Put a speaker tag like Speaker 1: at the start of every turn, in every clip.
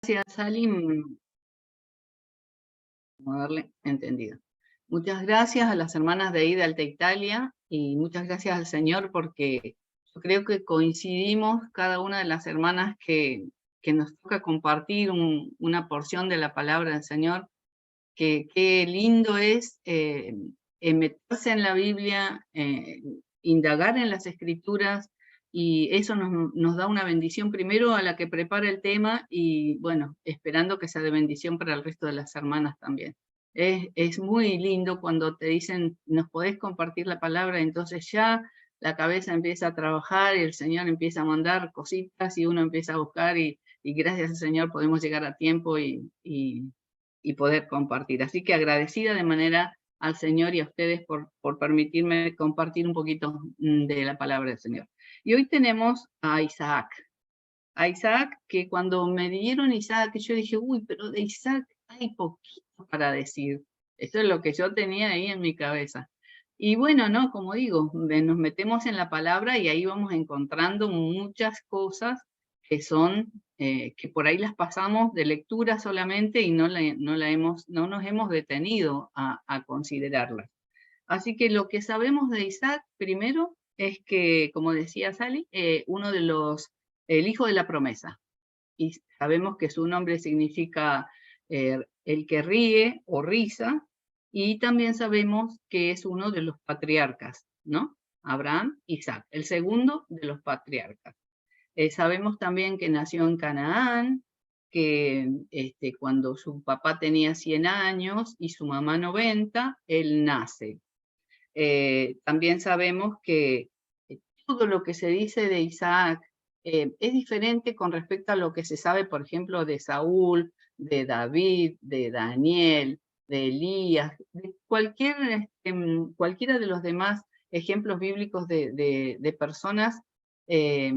Speaker 1: Gracias, Salim, por haberle entendido. Muchas gracias a las hermanas de Ida Alta Italia y muchas gracias al Señor porque yo creo que coincidimos cada una de las hermanas que nos toca compartir una porción de la palabra del Señor, que qué lindo es meterse en la Biblia, indagar en las Escrituras, y eso nos da una bendición primero a la que prepara el tema y bueno, esperando que sea de bendición para el resto de las hermanas también. Es muy lindo cuando te dicen, nos podés compartir la palabra, entonces ya la cabeza empieza a trabajar y el Señor empieza a mandar cositas y uno empieza a buscar y gracias al Señor podemos llegar a tiempo y poder compartir. Así que agradecida de manera al Señor y a ustedes por permitirme compartir un poquito de la palabra del Señor. Y hoy tenemos a Isaac. A Isaac, que cuando me dieron Isaac, yo dije, uy, pero de Isaac hay poquito para decir. Eso es lo que yo tenía ahí en mi cabeza. Y bueno, ¿no? Como digo, nos metemos en la palabra y ahí vamos encontrando muchas cosas que son, que por ahí las pasamos de lectura solamente y no nos hemos detenido a considerarlas. Así que lo que sabemos de Isaac, primero, es que, como decía Sally, el hijo de la promesa. Y sabemos que su nombre significa el que ríe o risa, y también sabemos que es uno de los patriarcas, ¿no? Abraham, Isaac, el segundo de los patriarcas. Sabemos también que nació en Canaán, que cuando su papá tenía 100 años y su mamá 90, él nace. También sabemos que todo lo que se dice de Isaac es diferente con respecto a lo que se sabe, por ejemplo, de Saúl, de David, de Daniel, de Elías, de cualquiera de los demás ejemplos bíblicos de personas, eh,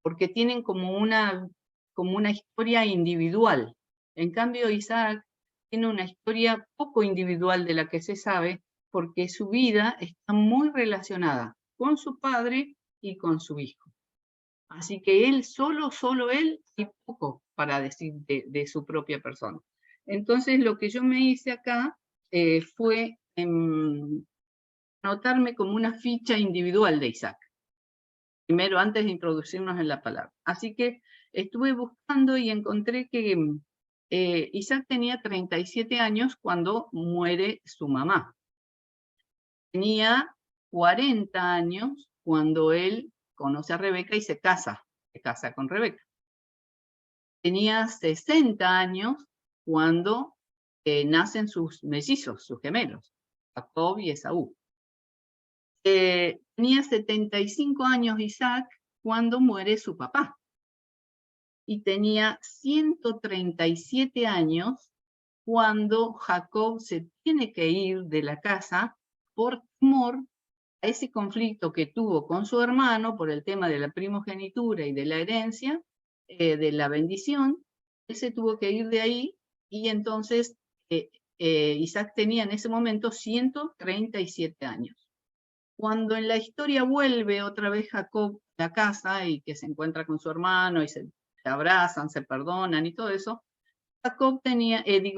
Speaker 1: porque tienen como una historia individual. En cambio, Isaac tiene una historia poco individual de la que se sabe, porque su vida está muy relacionada con su padre y con su hijo. Así que él, solo él, hay poco para decir de su propia persona. Entonces lo que yo me hice acá fue anotarme como una ficha individual de Isaac, primero antes de introducirnos en la palabra. Así que estuve buscando y encontré que Isaac tenía 37 años cuando muere su mamá. Tenía 40 años cuando él conoce a Rebeca y se casa con Rebeca. Tenía 60 años cuando nacen sus mellizos, sus gemelos, Jacob y Esaú. Tenía 75 años Isaac cuando muere su papá. Y tenía 137 años cuando Jacob se tiene que ir de la casa por temor a ese conflicto que tuvo con su hermano por el tema de la primogenitura y de la herencia, de la bendición. Él se tuvo que ir de ahí y entonces Isaac tenía en ese momento 137 años. Cuando en la historia vuelve otra vez Jacob a la casa y que se encuentra con su hermano y se abrazan, se perdonan y todo eso,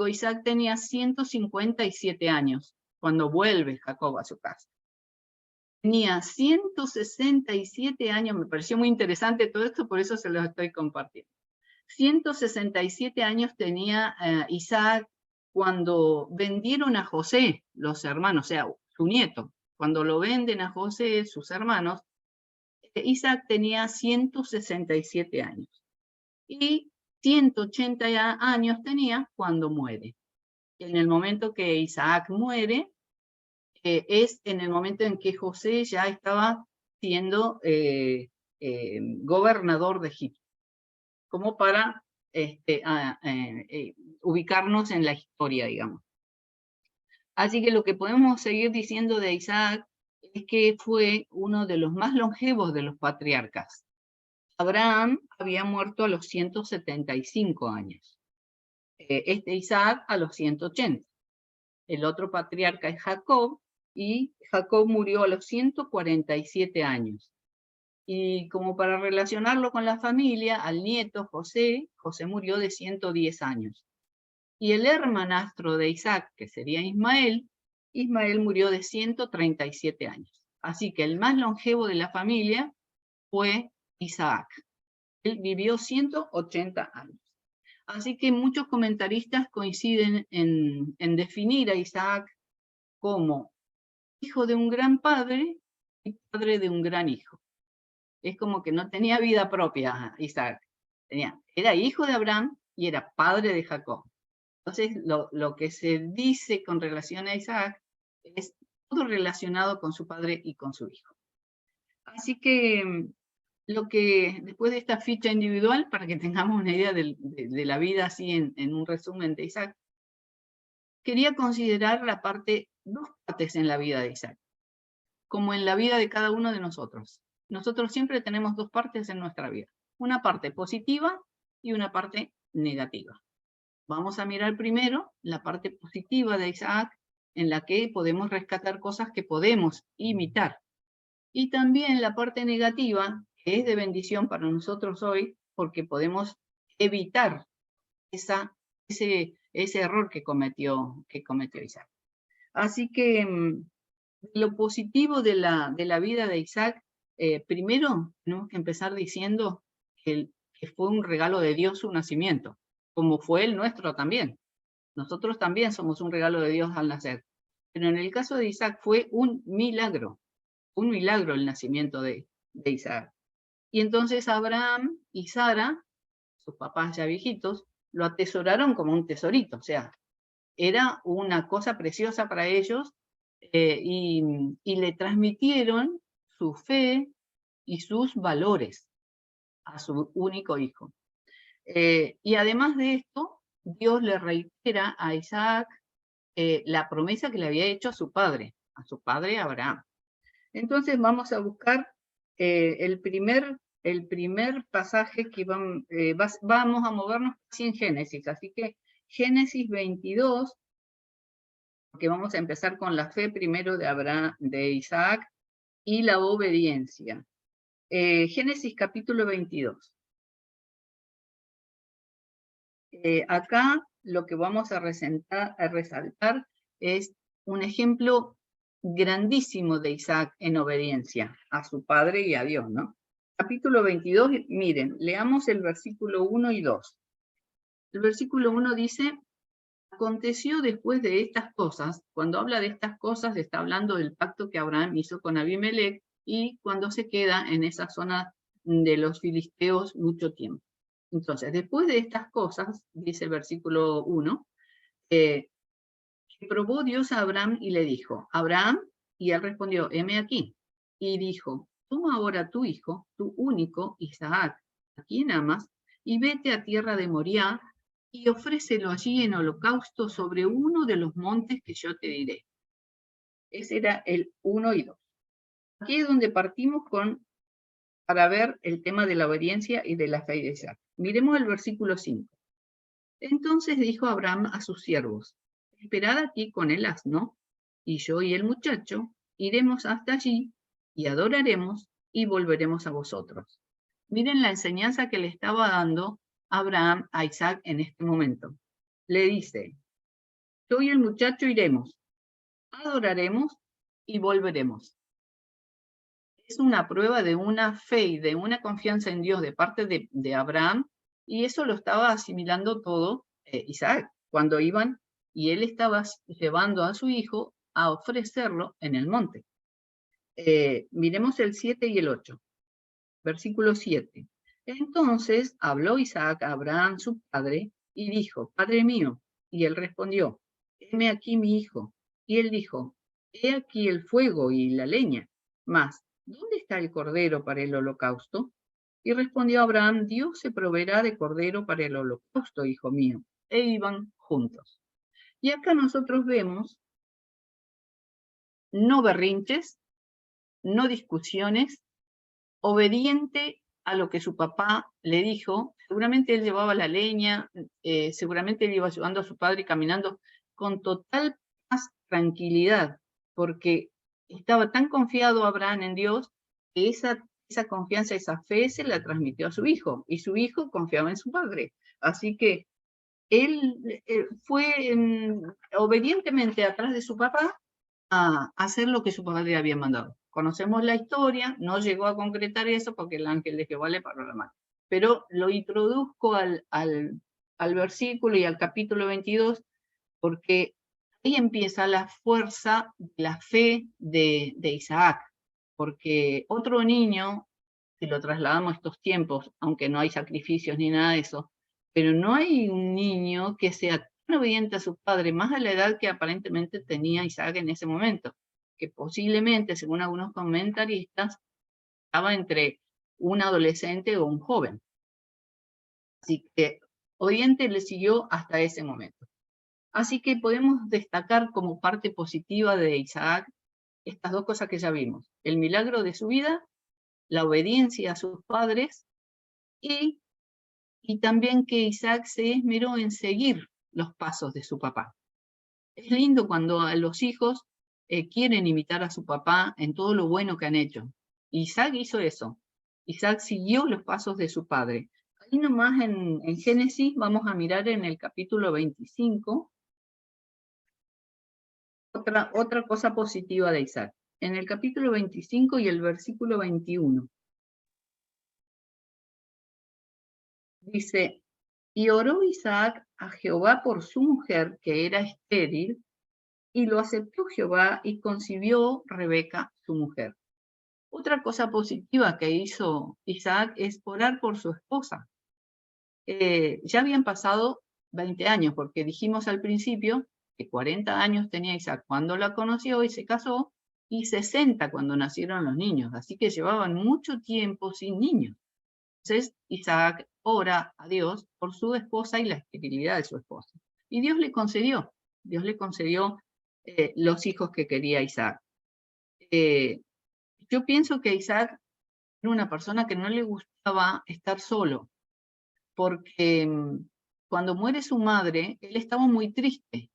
Speaker 1: Isaac tenía 157 años cuando vuelve Jacob a su casa. Tenía 167 años, me pareció muy interesante todo esto, por eso se los estoy compartiendo. 167 años tenía Isaac cuando vendieron a José, los hermanos, o sea, su nieto. Cuando lo venden a José, sus hermanos, Isaac tenía 167 años. Y 180 años tenía cuando muere. En el momento que Isaac muere, es en el momento en que José ya estaba siendo gobernador de Egipto, como para ubicarnos en la historia, digamos. Así que lo que podemos seguir diciendo de Isaac es que fue uno de los más longevos de los patriarcas. Abraham había muerto a los 175 años. Isaac a los 180. El otro patriarca es Jacob, y Jacob murió a los 147 años. Y como para relacionarlo con la familia, al nieto José murió de 110 años. Y el hermanastro de Isaac, que sería Ismael murió de 137 años. Así que el más longevo de la familia fue Isaac. Él vivió 180 años. Así que muchos comentaristas coinciden en definir a Isaac como hijo de un gran padre y padre de un gran hijo. Es como que no tenía vida propia Isaac. Era hijo de Abraham y era padre de Jacob. Entonces, lo que se dice con relación a Isaac es todo relacionado con su padre y con su hijo. Así que después de esta ficha individual, para que tengamos una idea de la vida así en un resumen de Isaac, quería considerar dos partes en la vida de Isaac, como en la vida de cada uno de nosotros. Nosotros siempre tenemos dos partes en nuestra vida, una parte positiva y una parte negativa. Vamos a mirar primero la parte positiva de Isaac, en la que podemos rescatar cosas que podemos imitar. Y también la parte negativa, que es de bendición para nosotros hoy, porque podemos evitar ese error que cometió Isaac. Así que lo positivo de la vida de Isaac, primero tenemos que empezar diciendo que fue un regalo de Dios su nacimiento, como fue el nuestro también. Nosotros también somos un regalo de Dios al nacer. Pero en el caso de Isaac fue un milagro el nacimiento de Isaac. Y entonces Abraham y Sara, sus papás ya viejitos, lo atesoraron como un tesorito, o sea, era una cosa preciosa para ellos y le transmitieron su fe y sus valores a su único hijo. Y además de esto, Dios le reitera a Isaac la promesa que le había hecho a su padre Abraham. Entonces vamos a buscar el primer pasaje que vamos a movernos casi en Génesis. Así que Génesis 22, porque vamos a empezar con la fe primero de Isaac y la obediencia. Génesis capítulo 22. Acá lo que vamos a resaltar es un ejemplo grandísimo de Isaac en obediencia a su padre y a Dios, ¿no? Capítulo 22, miren, leamos el versículo 1 y 2. El versículo 1 dice: aconteció después de estas cosas. Cuando habla de estas cosas, está hablando del pacto que Abraham hizo con Abimelech y cuando se queda en esa zona de los filisteos mucho tiempo. Entonces, después de estas cosas, dice el versículo 1, que probó Dios a Abraham y le dijo: Abraham, y él respondió: heme aquí. Y dijo: toma ahora tu hijo, tu único Isaac, a quien amas, y vete a tierra de Moriah, y ofrécelo allí en holocausto sobre uno de los montes que yo te diré. Ese era el 1 y 2. Aquí es donde partimos para ver el tema de la obediencia y de la fe de Isaac. Miremos el versículo 5. Entonces dijo Abraham a sus siervos: esperad aquí con el asno, y yo y el muchacho iremos hasta allí, y adoraremos, y volveremos a vosotros. Miren la enseñanza que le estaba dando Abraham a Isaac en este momento. Le dice: yo y el muchacho iremos, adoraremos, y volveremos. Es una prueba de una fe y de una confianza en Dios de parte de Abraham, y eso lo estaba asimilando todo Isaac, cuando iban y él estaba llevando a su hijo a ofrecerlo en el monte. Miremos el 7 y el 8. Versículo 7. Entonces habló Isaac a Abraham su padre y dijo: Padre mío. Y él respondió: heme aquí mi hijo. Y él dijo: he aquí el fuego y la leña, mas ¿dónde está el cordero para el holocausto? Y respondió Abraham: Dios se proveerá de cordero para el holocausto, hijo mío. E iban juntos. Y acá nosotros vemos no berrinches, no discusiones, obediente a lo que su papá le dijo. Seguramente él llevaba la leña, seguramente él iba ayudando a su padre caminando con total paz, tranquilidad, porque estaba tan confiado Abraham en Dios que esa esa confianza, esa fe se la transmitió a su hijo, y su hijo confiaba en su padre. Así que él fue obedientemente atrás de su papá a hacer lo que su papá le había mandado. Conocemos la historia, no llegó a concretar eso porque el ángel de Jehová le paró la mano. Pero lo introduzco al versículo y al capítulo 22 porque ahí empieza la fuerza, la fe de Isaac. Porque otro niño, si lo trasladamos a estos tiempos, aunque no hay sacrificios ni nada de eso, pero no hay un niño que sea tan obediente a su padre, más a la edad que aparentemente tenía Isaac en ese momento, que posiblemente, según algunos comentaristas, estaba entre un adolescente o un joven. Así que obediente le siguió hasta ese momento. Así que podemos destacar como parte positiva de Isaac estas dos cosas que ya vimos: el milagro de su vida, la obediencia a sus padres, y también que Isaac se esmeró en seguir los pasos de su papá. Es lindo cuando los hijos quieren imitar a su papá en todo lo bueno que han hecho. Isaac hizo eso. Isaac siguió los pasos de su padre. Ahí nomás en Génesis vamos a mirar en el capítulo 25 otra cosa positiva de Isaac. En el capítulo 25 y el versículo 21. Dice: y oró Isaac a Jehová por su mujer, que era estéril, y lo aceptó Jehová y concibió Rebeca, su mujer. Otra cosa positiva que hizo Isaac es orar por su esposa. Ya habían pasado 20 años, porque dijimos al principio que 40 años tenía Isaac cuando la conoció y se casó, y 60 cuando nacieron los niños, así que llevaban mucho tiempo sin niños. Entonces Isaac ora a Dios por su esposa y la esterilidad de su esposa. Y Dios le concedió los hijos que quería Isaac. Yo pienso que Isaac era una persona que no le gustaba estar solo, porque cuando muere su madre, él estaba muy triste.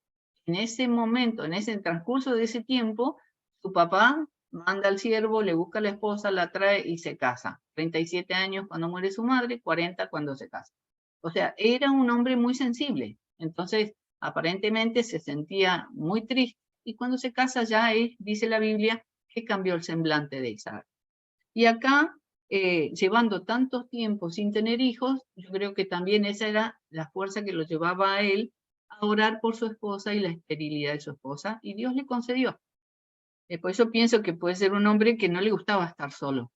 Speaker 1: En ese momento, en ese transcurso de ese tiempo, su papá manda al siervo, le busca a la esposa, la trae y se casa. 37 años cuando muere su madre, 40 cuando se casa. O sea, era un hombre muy sensible. Entonces, aparentemente se sentía muy triste, y cuando se casa ya dice la Biblia, que cambió el semblante de Isaac. Y acá, llevando tanto tiempo sin tener hijos, yo creo que también esa era la fuerza que lo llevaba a él a orar por su esposa y la esterilidad de su esposa, y Dios le concedió. Por eso pienso que puede ser un hombre que no le gustaba estar solo.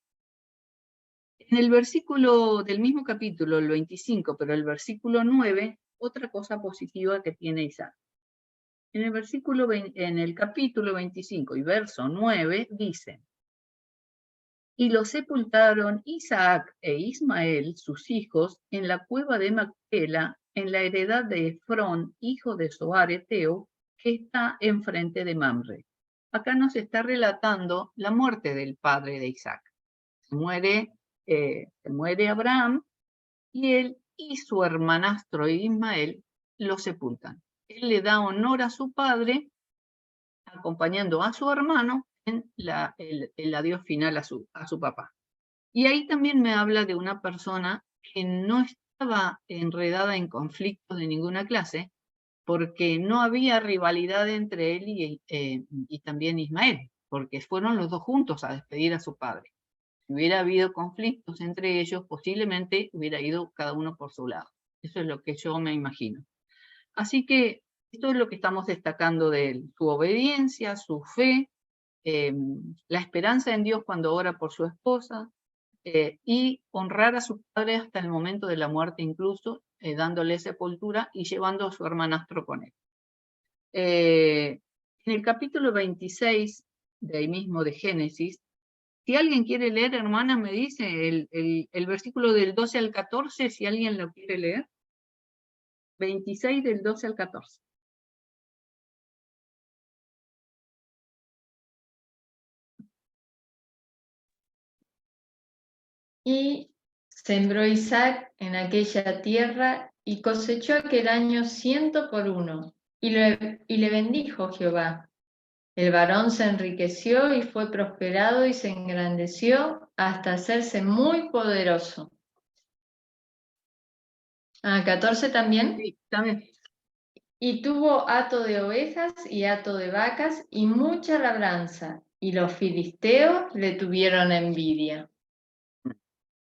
Speaker 1: En el versículo del mismo capítulo, el 25, pero el versículo 9, otra cosa positiva que tiene Isaac. En el capítulo 25 y verso 9 dice: y lo sepultaron Isaac e Ismael, sus hijos, en la cueva de Macpela, en la heredad de Efrón, hijo de Zoar Eteo, que está enfrente de Mamre. Acá nos está relatando la muerte del padre de Isaac. Se muere Abraham, y él y su hermanastro Ismael lo sepultan. Él le da honor a su padre, acompañando a su hermano en el adiós final a su papá. Y ahí también me habla de una persona que no estaba enredada en conflictos de ninguna clase, porque no había rivalidad entre él y también Ismael, porque fueron los dos juntos a despedir a su padre. Si hubiera habido conflictos entre ellos, posiblemente hubiera ido cada uno por su lado. Eso es lo que yo me imagino. Así que esto es lo que estamos destacando de él: su obediencia, su fe, la esperanza en Dios cuando ora por su esposa, y honrar a su padre hasta el momento de la muerte, incluso dándole sepultura y llevando a su hermanastro con él. En el capítulo 26 de ahí mismo de Génesis, si alguien quiere leer, hermana, me dice el versículo del 12 al 14, si alguien lo quiere leer. 26 del 12 al 14.
Speaker 2: Y sembró Isaac en aquella tierra y cosechó aquel año 100 por 1, y le bendijo Jehová. El varón se enriqueció y fue prosperado y se engrandeció, hasta hacerse muy poderoso. 14 también.
Speaker 1: Sí, también.
Speaker 2: Y tuvo hato de ovejas y hato de vacas y mucha labranza, y los filisteos le tuvieron envidia.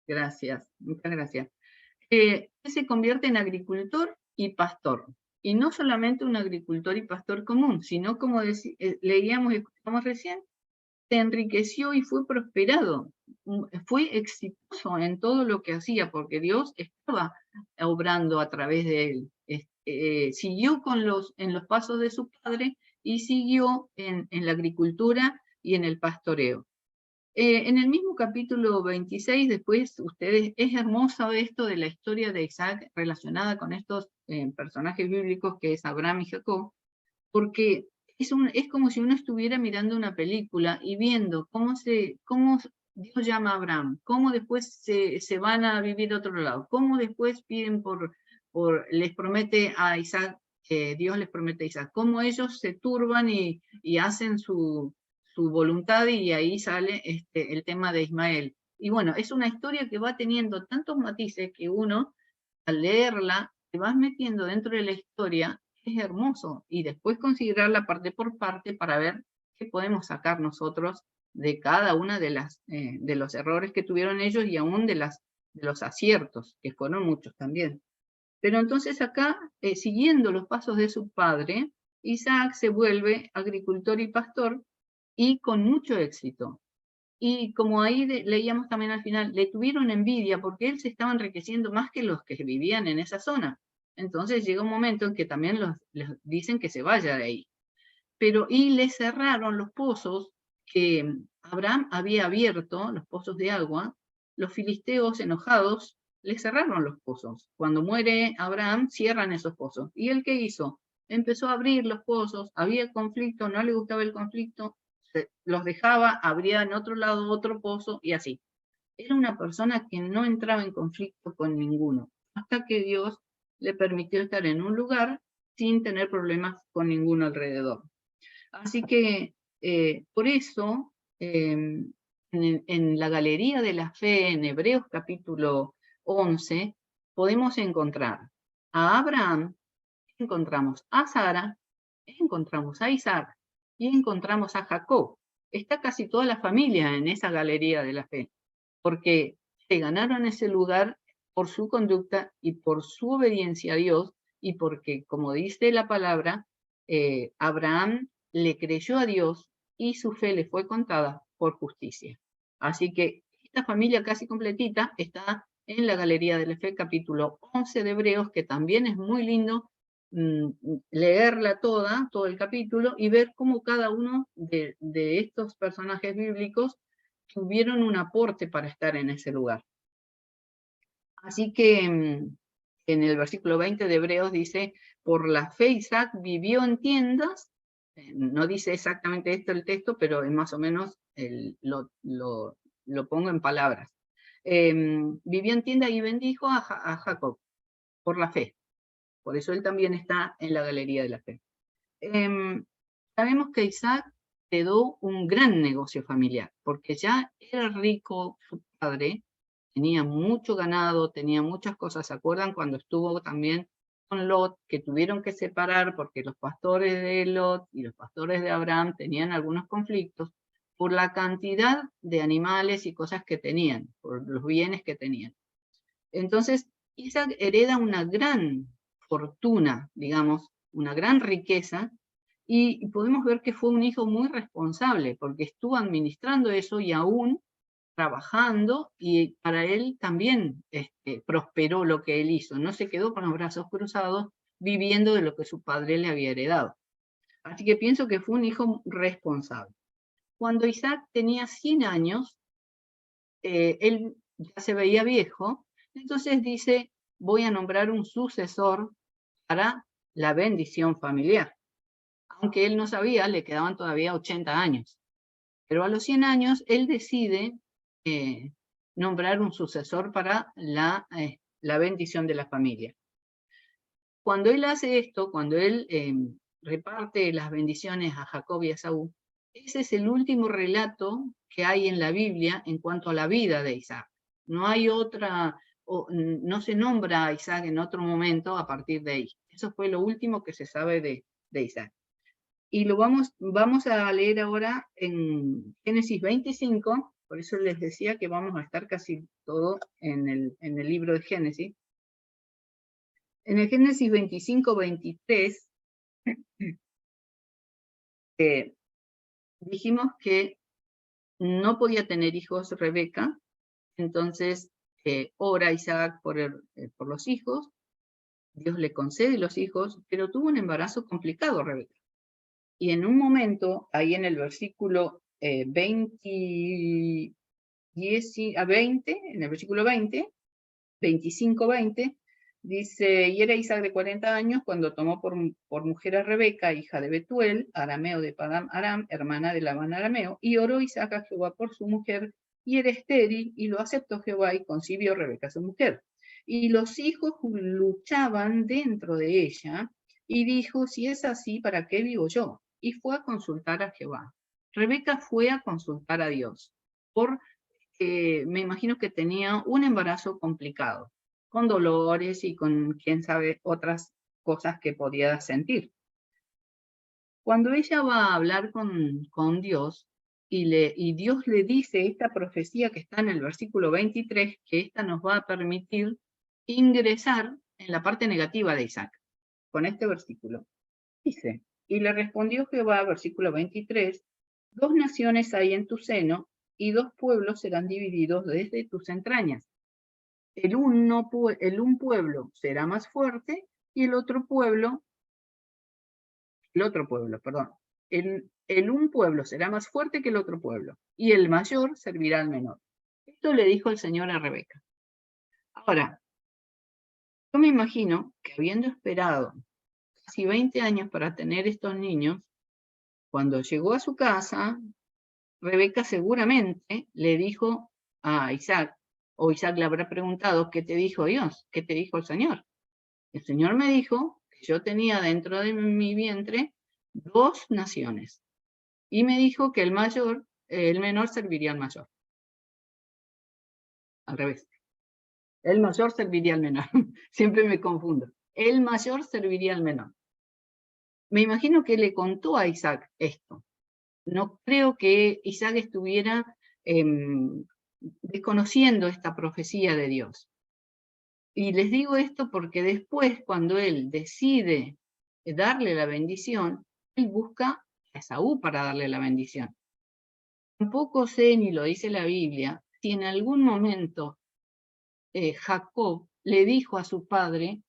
Speaker 1: Gracias, muchas gracias. Él se convierte en agricultor y pastor. Y no solamente un agricultor y pastor común, sino como leíamos y escuchamos recién, se enriqueció y fue prosperado. Fue exitoso en todo lo que hacía, porque Dios estaba obrando a través de él. Siguió en los pasos de su padre y siguió en la agricultura y en el pastoreo. En el mismo capítulo 26, después, es hermoso esto de la historia de Isaac relacionada con estos personajes bíblicos que es Abraham y Jacob, porque es como si uno estuviera mirando una película y viendo cómo Dios llama a Abraham, cómo después se van a vivir a otro lado, cómo después piden les promete a Isaac, Dios les promete a Isaac, cómo ellos se turban y hacen su voluntad y ahí sale el tema de Ismael. Y bueno, es una historia que va teniendo tantos matices que uno, al leerla, te vas metiendo dentro de la historia, es hermoso, y después considerarla parte por parte para ver qué podemos sacar nosotros de cada una de los errores que tuvieron ellos y aún de los aciertos, que fueron muchos también. Pero entonces acá, siguiendo los pasos de su padre, Isaac se vuelve agricultor y pastor y con mucho éxito. Y como ahí leíamos también al final, le tuvieron envidia porque él se estaba enriqueciendo más que los que vivían en esa zona. Entonces llega un momento en que también les dicen que se vaya de ahí. Y le cerraron los pozos que Abraham había abierto, los pozos de agua. Los filisteos enojados le cerraron los pozos. Cuando muere Abraham, cierran esos pozos. ¿Y él qué hizo? Empezó a abrir los pozos, había conflicto, no le gustaba el conflicto, los dejaba, abría en otro lado otro pozo y así. Era una persona que no entraba en conflicto con ninguno, hasta que Dios le permitió estar en un lugar sin tener problemas con ninguno alrededor. Así que por eso en la Galería de la Fe, en Hebreos capítulo 11, podemos encontrar a Abraham, encontramos a Sara, encontramos a Isaac y encontramos a Jacob. Está casi toda la familia en esa Galería de la Fe, porque se ganaron ese lugar por su conducta y por su obediencia a Dios, y porque, como dice la palabra, Abraham le creyó a Dios y su fe le fue contada por justicia. Así que esta familia casi completita está en la Galería de la Fe, capítulo 11 de Hebreos, que también es muy lindo leerla toda, todo el capítulo, y ver cómo cada uno de estos personajes bíblicos tuvieron un aporte para estar en ese lugar. Así que en el versículo 20 de Hebreos dice, por la fe Isaac vivió en tiendas, no dice exactamente esto el texto, pero es más o menos lo pongo en palabras. Vivió en tiendas y bendijo a Jacob, por la fe. Por eso él también está en la Galería de la Fe. Sabemos que Isaac heredó un gran negocio familiar, porque ya era rico su padre, tenía mucho ganado, tenía muchas cosas. ¿Se acuerdan cuando estuvo también con Lot, que tuvieron que separar porque los pastores de Lot y los pastores de Abraham tenían algunos conflictos por la cantidad de animales y cosas que tenían, por los bienes que tenían? Entonces, Isaac hereda una gran fortuna, digamos, una gran riqueza, y podemos ver que fue un hijo muy responsable, porque estuvo administrando eso y aún trabajando, y para él también prosperó lo que él hizo. No se quedó con los brazos cruzados viviendo de lo que su padre le había heredado. Así que pienso que fue un hijo responsable. Cuando Isaac tenía 100 años, él ya se veía viejo, entonces dice, voy a nombrar un sucesor para la bendición familiar. Aunque él no sabía, le quedaban todavía 80 años. Pero a los 100 años, él decide nombrar un sucesor para la bendición de la familia. Cuando él hace esto, cuando él reparte las bendiciones a Jacob y a Esaú, ese es el último relato que hay en la Biblia en cuanto a la vida de Isaac. No hay otra, no se nombra a Isaac en otro momento a partir de ahí. Eso fue lo último que se sabe de Isaac. Y lo vamos a leer ahora en Génesis 25, por eso les decía que vamos a estar casi todo en el libro de Génesis. En el Génesis 25, 23, dijimos que no podía tener hijos Rebeca, entonces ora Isaac por los hijos, Dios le concede los hijos, pero tuvo un embarazo complicado Rebeca. Y en un momento, ahí en el versículo 20, en el versículo 20, 25-20, dice, y era Isaac de 40 años cuando tomó por mujer a Rebeca, hija de Betuel, arameo de Padam Aram, hermana de Labán arameo, y oró Isaac a Jehová por su mujer, y era estéril, y lo aceptó Jehová, y concibió Rebeca su mujer. Y los hijos luchaban dentro de ella, y dijo, si es así, ¿para qué vivo yo? Y fue a consultar a Jehová. Rebeca fue a consultar a Dios, me imagino que tenía un embarazo complicado, con dolores y con, quién sabe, otras cosas que podía sentir. Cuando ella va a hablar con Dios, y Dios le dice esta profecía que está en el versículo 23, que esta nos va a permitir ingresar en la parte negativa de Isaac, con este versículo. Dice, y le respondió Jehová, versículo 23, 2 naciones hay en tu seno, y 2 pueblos serán divididos desde tus entrañas. El un pueblo será más fuerte y el otro pueblo, un pueblo será más fuerte que el otro pueblo, y el mayor servirá al menor. Esto le dijo el Señor a Rebeca. Ahora, yo me imagino que habiendo esperado casi 20 años para tener estos niños, cuando llegó a su casa, Rebeca seguramente le dijo a Isaac, o Isaac le habrá preguntado, ¿qué te dijo Dios? ¿Qué te dijo el Señor? El Señor me dijo que yo tenía dentro de mi vientre 2 naciones. Y me dijo que el menor serviría al mayor. Al revés. El mayor serviría al menor. Siempre me confundo. El mayor serviría al menor. Me imagino que le contó a Isaac esto. No creo que Isaac estuviera desconociendo esta profecía de Dios. Y les digo esto porque después, cuando él decide darle la bendición, él busca a Esaú para darle la bendición. Tampoco sé, ni lo dice la Biblia, si en algún momento Jacob le dijo a su padre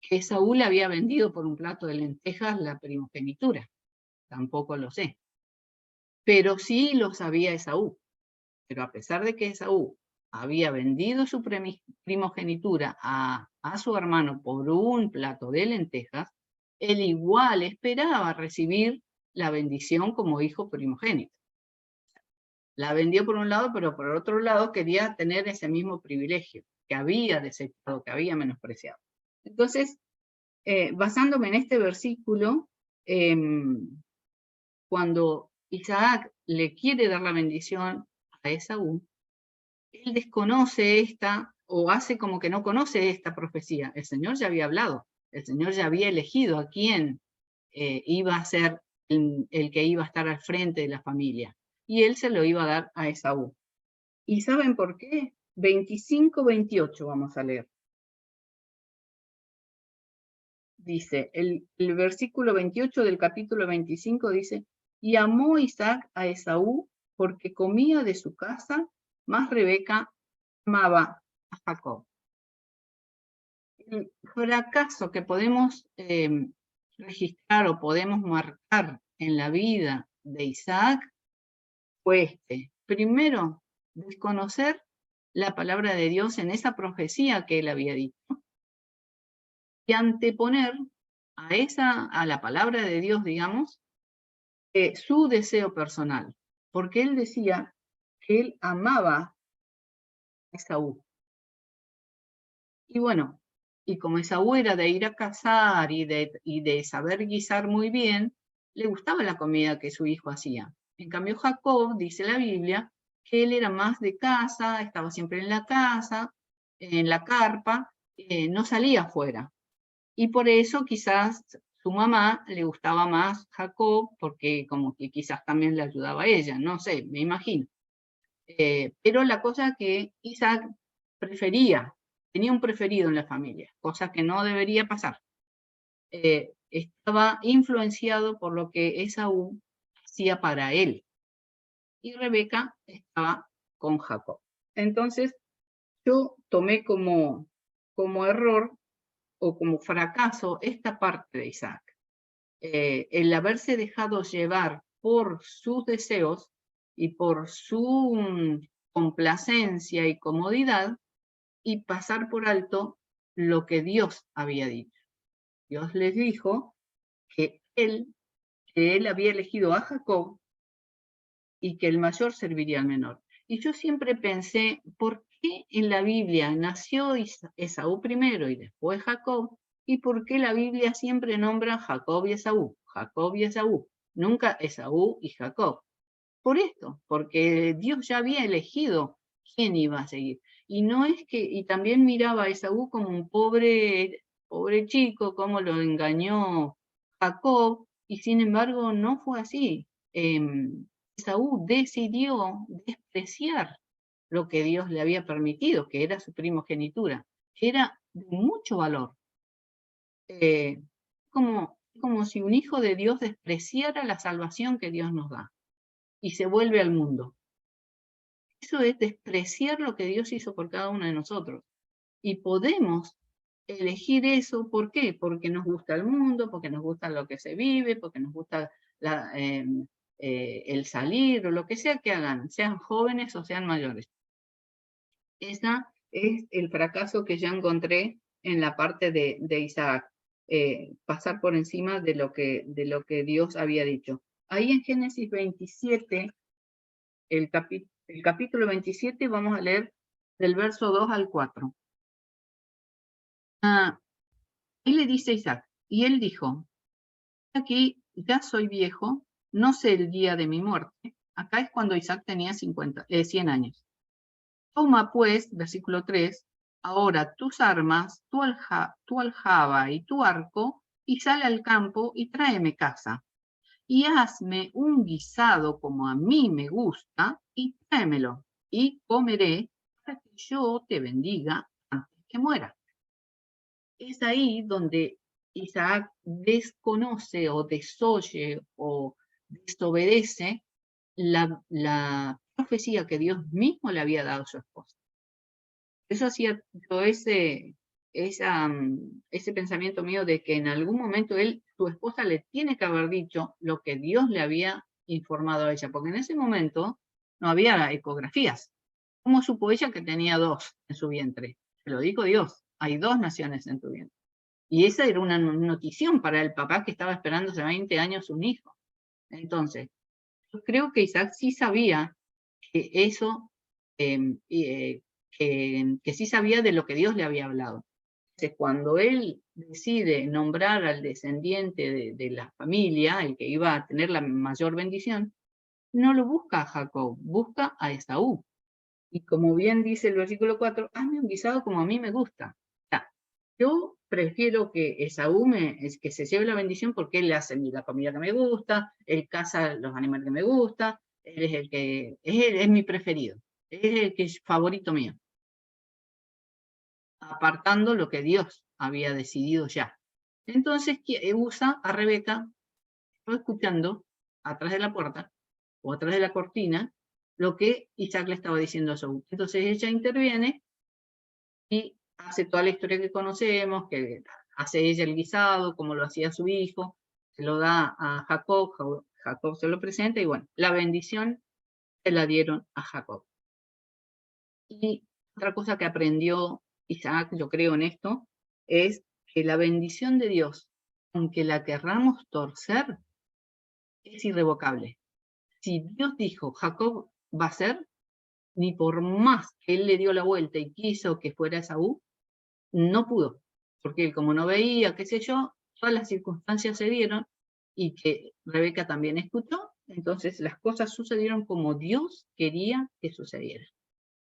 Speaker 1: que Esaú le había vendido por un plato de lentejas la primogenitura. Tampoco lo sé. Pero sí lo sabía Esaú. Pero a pesar de que Esaú había vendido su primogenitura a su hermano por un plato de lentejas, él igual esperaba recibir la bendición como hijo primogénito. La vendió por un lado, pero por otro lado quería tener ese mismo privilegio que había desechado, que había menospreciado. Entonces, basándome en este versículo, cuando Isaac le quiere dar la bendición a Esaú, él desconoce o hace como que no conoce esta profecía. El Señor ya había hablado, el Señor ya había elegido a quién iba a ser el que iba a estar al frente de la familia. Y él se lo iba a dar a Esaú. ¿Y saben por qué? 25-28 vamos a leer. Dice, el versículo 28 del capítulo 25 dice, y amó Isaac a Esaú porque comía de su casa, más Rebeca amaba a Jacob. El fracaso que podemos registrar o podemos marcar en la vida de Isaac fue este. Primero, desconocer la palabra de Dios en esa profecía que él había dicho y anteponer a la palabra de Dios, digamos, su deseo personal, porque él decía que él amaba a Esaú. Y bueno, y como Esaú era de ir a cazar y de saber guisar muy bien, le gustaba la comida que su hijo hacía. En cambio, Jacob, dice la Biblia, que él era más de casa, estaba siempre en la casa, en la carpa, no salía afuera. Y por eso quizás su mamá le gustaba más Jacob, porque como que quizás también le ayudaba a ella, no sé, me imagino. Pero la cosa que Isaac prefería, tenía un preferido en la familia, cosa que no debería pasar. Estaba influenciado por lo que Esaú hacía para él. Y Rebeca estaba con Jacob. Entonces, yo tomé como error o como fracaso esta parte de Isaac. El haberse dejado llevar por sus deseos y por su complacencia y comodidad y pasar por alto lo que Dios había dicho. Dios les dijo que él había elegido a Jacob y que el mayor serviría al menor. Y yo siempre pensé, ¿por qué en la Biblia nació Esaú primero y después Jacob? ¿Y por qué la Biblia siempre nombra Jacob y Esaú? Jacob y Esaú, nunca Esaú y Jacob. Por esto, porque Dios ya había elegido quién iba a seguir. Y no es que, y también miraba a Esaú como un pobre chico, como lo engañó Jacob, y sin embargo no fue así. Esaú decidió despreciar lo que Dios le había permitido, que era su primogenitura, que era de mucho valor. Como si un hijo de Dios despreciara la salvación que Dios nos da y se vuelve al mundo. Eso es despreciar lo que Dios hizo por cada uno de nosotros. Y podemos elegir eso, ¿por qué? Porque nos gusta el mundo, porque nos gusta lo que se vive, porque nos gusta el salir o lo que sea que hagan, sean jóvenes o sean mayores. Ese es el fracaso que yo encontré en la parte de Isaac, pasar por encima de lo que Dios había dicho. Ahí en Génesis 27, el capítulo 27, vamos a leer del verso 2 al 4. Ahí le dice Isaac, y él dijo, aquí ya soy viejo, no sé el día de mi muerte. Acá es cuando Isaac tenía 100 años. Toma pues, versículo 3, ahora tus armas, tu aljaba y tu arco, y sale al campo y tráeme caza. Y hazme un guisado como a mí me gusta, y tráemelo, y comeré para que yo te bendiga antes que muera. Es ahí donde Isaac desconoce o desoye o desobedece la profecía que Dios mismo le había dado a su esposa. Eso hacía yo ese pensamiento mío de que en algún momento su esposa le tiene que haber dicho lo que Dios le había informado a ella, porque en ese momento no había ecografías. ¿Cómo supo ella que tenía 2 en su vientre? Se lo dijo Dios, hay 2 naciones en tu vientre. Y esa era una notición para el papá que estaba esperando hace 20 años un hijo. Entonces, yo creo que Isaac sí sabía que eso, que sí sabía de lo que Dios le había hablado. Entonces, cuando él decide nombrar al descendiente de la familia, el que iba a tener la mayor bendición, no lo busca a Jacob, busca a Esaú. Y como bien dice el versículo 4, hazme un guisado como a mí me gusta. O sea, yo prefiero que Esaú que se lleve la bendición porque él hace la comida que me gusta, él caza los animales que me gusta, él es el que es mi preferido, es el que es favorito mío. Apartando lo que Dios había decidido ya. Entonces usa a Rebeca, estoy escuchando atrás de la puerta o atrás de la cortina lo que Isaac le estaba diciendo a Saúl. Entonces ella interviene y hace toda la historia que conocemos, que hace ella el guisado, como lo hacía su hijo, se lo da a Jacob, Jacob se lo presenta y bueno, la bendición se la dieron a Jacob. Y otra cosa que aprendió Isaac, yo creo en esto, es que la bendición de Dios, aunque la querramos torcer, es irrevocable. Si Dios dijo, Jacob va a ser, ni por más que él le dio la vuelta y quiso que fuera Esaú, no pudo, porque él como no veía, qué sé yo, todas las circunstancias se dieron y que Rebeca también escuchó. Entonces las cosas sucedieron como Dios quería que sucedieran.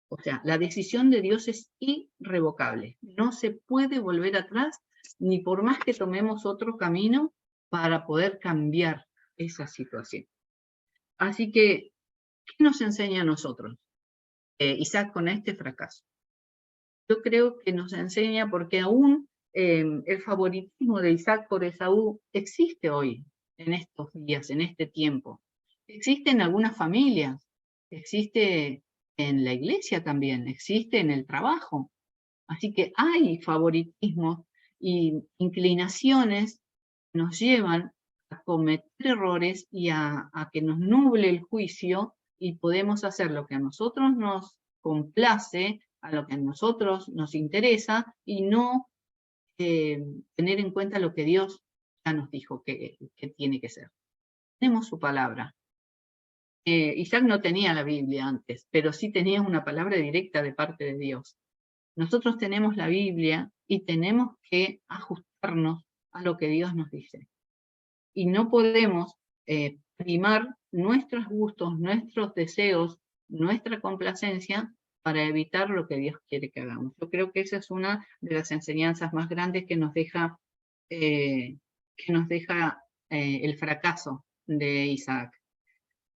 Speaker 1: O sea, la decisión de Dios es irrevocable. No se puede volver atrás, ni por más que tomemos otro camino para poder cambiar esa situación. Así que, ¿qué nos enseña a nosotros Isaac con este fracaso? Yo creo que nos enseña porque aún el favoritismo de Isaac por Esaú existe hoy, en estos días, en este tiempo. Existe en algunas familias, existe en la iglesia también, existe en el trabajo. Así que hay favoritismos y inclinaciones que nos llevan a cometer errores y a que nos nuble el juicio y podemos hacer lo que a nosotros nos complace, a lo que a nosotros nos interesa y no tener en cuenta lo que Dios ya nos dijo que tiene que ser. Tenemos su palabra. Isaac no tenía la Biblia antes, pero sí tenía una palabra directa de parte de Dios. Nosotros tenemos la Biblia y tenemos que ajustarnos a lo que Dios nos dice. Y no podemos primar nuestros gustos, nuestros deseos, nuestra complacencia para evitar lo que Dios quiere que hagamos. Yo creo que esa es una de las enseñanzas más grandes que nos deja el fracaso de Isaac.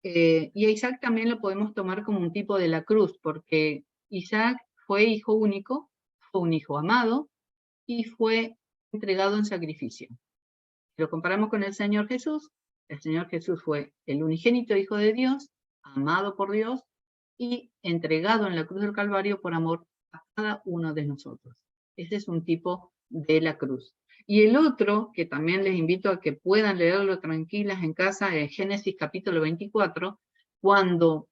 Speaker 1: Y a Isaac también lo podemos tomar como un tipo de la cruz, porque Isaac fue hijo único, fue un hijo amado y fue entregado en sacrificio. Si lo comparamos con el Señor Jesús fue el unigénito Hijo de Dios, amado por Dios y entregado en la cruz del Calvario por amor a cada uno de nosotros. Ese es un tipo de la cruz. Y el otro, que también les invito a que puedan leerlo tranquilas en casa, es Génesis capítulo 24, cuando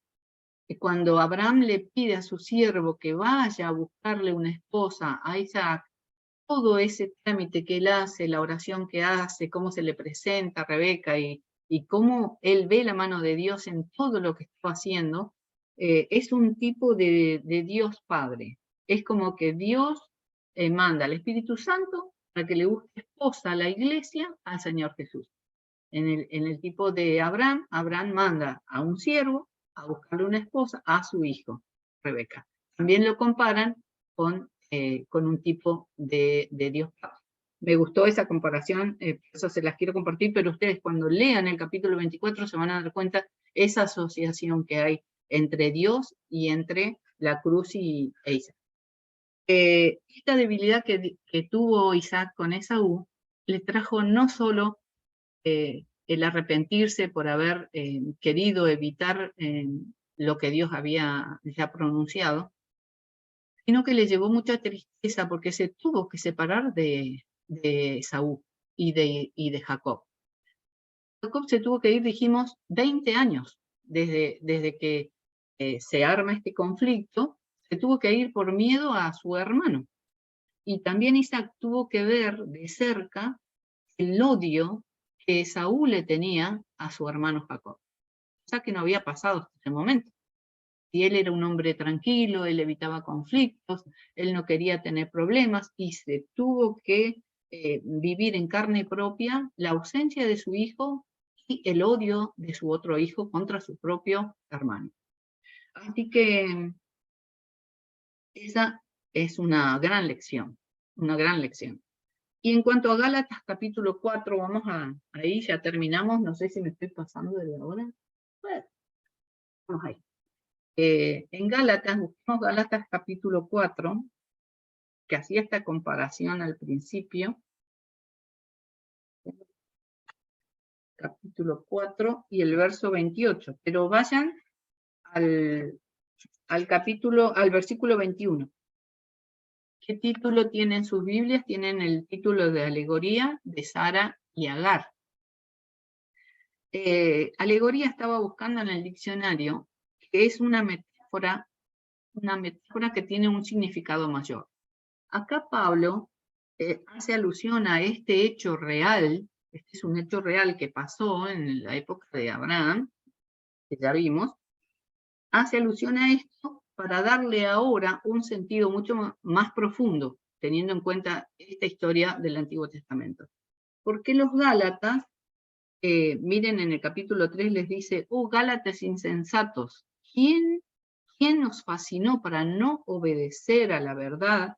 Speaker 1: Abraham le pide a su siervo que vaya a buscarle una esposa a Isaac, todo ese trámite que él hace, la oración que hace, cómo se le presenta a Rebeca y cómo él ve la mano de Dios en todo lo que está haciendo, es un tipo de Dios Padre. Es como que Dios manda al Espíritu Santo para que le busque esposa a la iglesia al Señor Jesús. En el tipo de Abraham manda a un siervo a buscarle una esposa a su hijo, Rebeca. También lo comparan con un tipo de Dios Padre. Me gustó esa comparación, por eso se las quiero compartir, pero ustedes cuando lean el capítulo 24 se van a dar cuenta esa asociación que hay entre Dios y entre la cruz e Isaac. Esta debilidad que tuvo Isaac con Esaú le trajo no solo el arrepentirse por haber querido evitar lo que Dios había ya pronunciado, sino que le llevó mucha tristeza porque se tuvo que separar de Esaú y de Jacob. Jacob se tuvo que ir, dijimos, 20 años desde que se arma este conflicto, se tuvo que ir por miedo a su hermano. Y también Isaac tuvo que ver de cerca el odio que Esaú le tenía a su hermano Jacob. O sea que no había pasado hasta ese momento. Y él era un hombre tranquilo, él evitaba conflictos, él no quería tener problemas y se tuvo que vivir en carne propia la ausencia de su hijo y el odio de su otro hijo contra su propio hermano. Así que esa es una gran lección, una gran lección. Y en cuanto a Gálatas capítulo 4, ahí ya terminamos, no sé si me estoy pasando de la hora. Bueno, vamos ahí. En Gálatas, buscamos Gálatas capítulo 4, que hacía esta comparación al principio. Capítulo 4 y el verso 28, pero vayan al versículo 21. ¿Qué título tienen sus Biblias? Tienen el título de alegoría de Sara y Agar. Alegoría estaba buscando en el diccionario, que es una metáfora que tiene un significado mayor. Acá Pablo hace alusión a este hecho real, este es un hecho real que pasó en la época de Abraham, que ya vimos, hace alusión a esto para darle ahora un sentido mucho más profundo, teniendo en cuenta esta historia del Antiguo Testamento. Porque los Gálatas miren en el capítulo 3 les dice, oh Gálatas insensatos, ¿quién os fascinó para no obedecer a la verdad?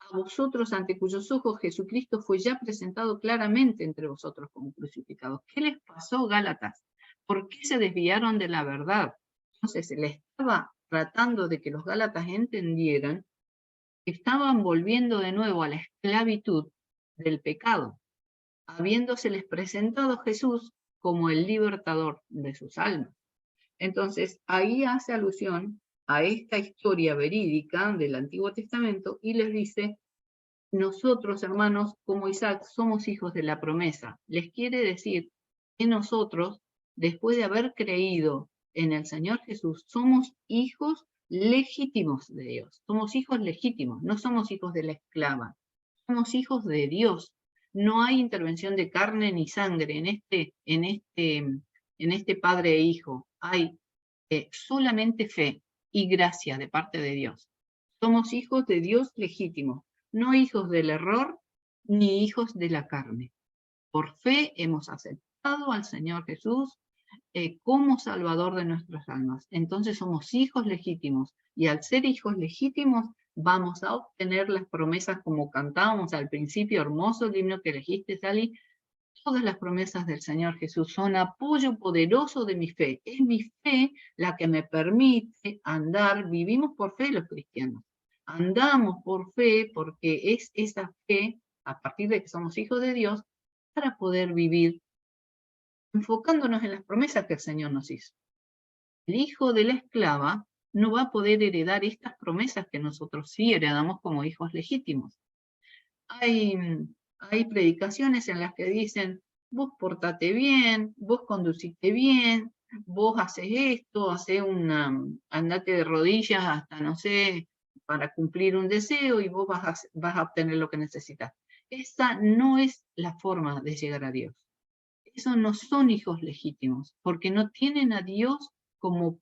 Speaker 1: A vosotros ante cuyos ojos Jesucristo fue ya presentado claramente entre vosotros como crucificado. ¿Qué les pasó, Gálatas? ¿Por qué se desviaron de la verdad? Entonces, le estaba tratando de que los Gálatas entendieran que estaban volviendo de nuevo a la esclavitud del pecado, habiéndoseles presentado Jesús como el libertador de sus almas. Entonces, ahí hace alusión a esta historia verídica del Antiguo Testamento y les dice, nosotros, hermanos, como Isaac, somos hijos de la promesa. Les quiere decir que nosotros, después de haber creído en el Señor Jesús, somos hijos legítimos de Dios. Somos hijos legítimos, no somos hijos de la esclava. Somos hijos de Dios. No hay intervención de carne ni sangre en este padre e hijo. Hay solamente fe y gracia de parte de Dios. Somos hijos de Dios legítimos, no hijos del error ni hijos de la carne. Por fe hemos aceptado al Señor Jesús como Salvador de nuestras almas. Entonces somos hijos legítimos y al ser hijos legítimos vamos a obtener las promesas como cantábamos al principio, hermoso el himno que elegiste, Sally. Todas las promesas del Señor Jesús son apoyo poderoso de mi fe. Es mi fe la que me permite andar. Vivimos por fe los cristianos. Andamos por fe porque es esa fe, a partir de que somos hijos de Dios, para poder vivir enfocándonos en las promesas que el Señor nos hizo. El hijo de la esclava no va a poder heredar estas promesas que nosotros sí heredamos como hijos legítimos. Hay predicaciones en las que dicen, vos portate bien, vos conducite bien, vos haces esto, andate de rodillas hasta, no sé, para cumplir un deseo y vos vas a obtener lo que necesitas. Esa no es la forma de llegar a Dios. Esos no son hijos legítimos, porque no tienen a Dios como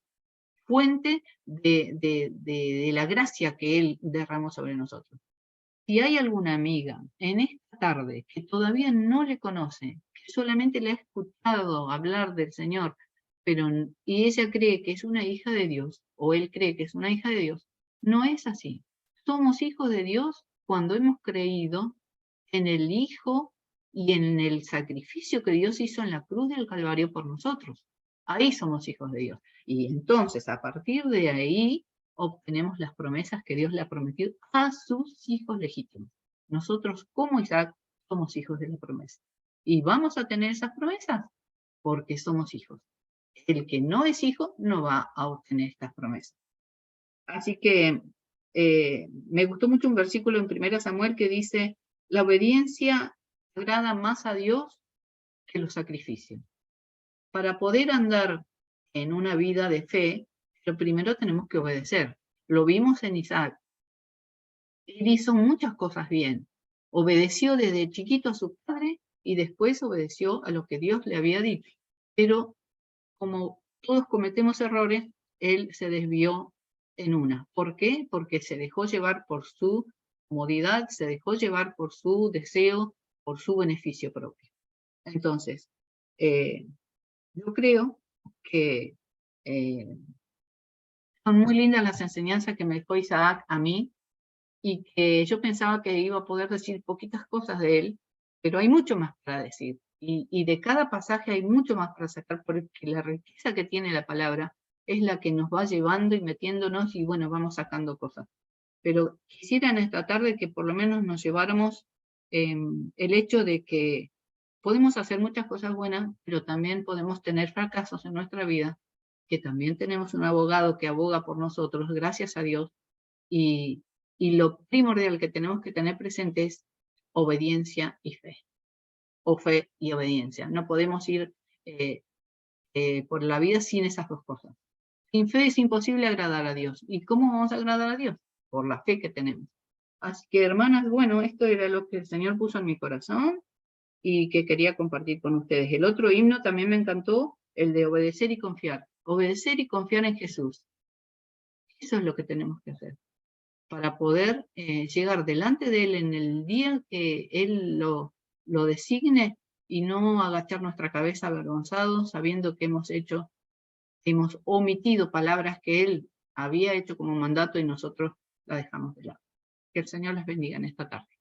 Speaker 1: fuente de la gracia que Él derramó sobre nosotros. Si hay alguna amiga en esta tarde que todavía no le conoce, que solamente le ha escuchado hablar del Señor, y ella cree que es una hija de Dios, o él cree que es una hija de Dios, no es así. Somos hijos de Dios cuando hemos creído en el Hijo y en el sacrificio que Dios hizo en la cruz del Calvario por nosotros. Ahí somos hijos de Dios. Y entonces, a partir de ahí, obtenemos las promesas que Dios le ha prometido a sus hijos legítimos. Nosotros, como Isaac, somos hijos de la promesa. Y vamos a tener esas promesas porque somos hijos. El que no es hijo no va a obtener estas promesas. Así que me gustó mucho un versículo en 1 Samuel que dice, la obediencia agrada más a Dios que los sacrificios. Para poder andar en una vida de fe, lo primero tenemos que obedecer. Lo vimos en Isaac. Él hizo muchas cosas bien. Obedeció desde chiquito a su padre y después obedeció a lo que Dios le había dicho. Pero como todos cometemos errores, él se desvió en una. ¿Por qué? Porque se dejó llevar por su comodidad, se dejó llevar por su deseo, por su beneficio propio. Entonces, yo creo que son muy lindas las enseñanzas que me dejó Isaac a mí, y que yo pensaba que iba a poder decir poquitas cosas de él, pero hay mucho más para decir. Y de cada pasaje hay mucho más para sacar, porque la riqueza que tiene la palabra es la que nos va llevando y metiéndonos y bueno, vamos sacando cosas. Pero quisiera en esta tarde que por lo menos nos lleváramos el hecho de que podemos hacer muchas cosas buenas, pero también podemos tener fracasos en nuestra vida, que también tenemos un abogado que aboga por nosotros, gracias a Dios, y lo primordial que tenemos que tener presente es obediencia y fe, o fe y obediencia. No podemos ir por la vida sin esas dos cosas. Sin fe es imposible agradar a Dios. ¿Y cómo vamos a agradar a Dios? Por la fe que tenemos. Así que, hermanas, bueno, esto era lo que el Señor puso en mi corazón y que quería compartir con ustedes. El otro himno también me encantó, el de obedecer y confiar. Obedecer y confiar en Jesús. Eso es lo que tenemos que hacer para poder llegar delante de Él en el día que Él lo designe y no agachar nuestra cabeza avergonzados, sabiendo que hemos omitido palabras que Él había hecho como mandato y nosotros la dejamos de lado. Que el Señor les bendiga en esta tarde.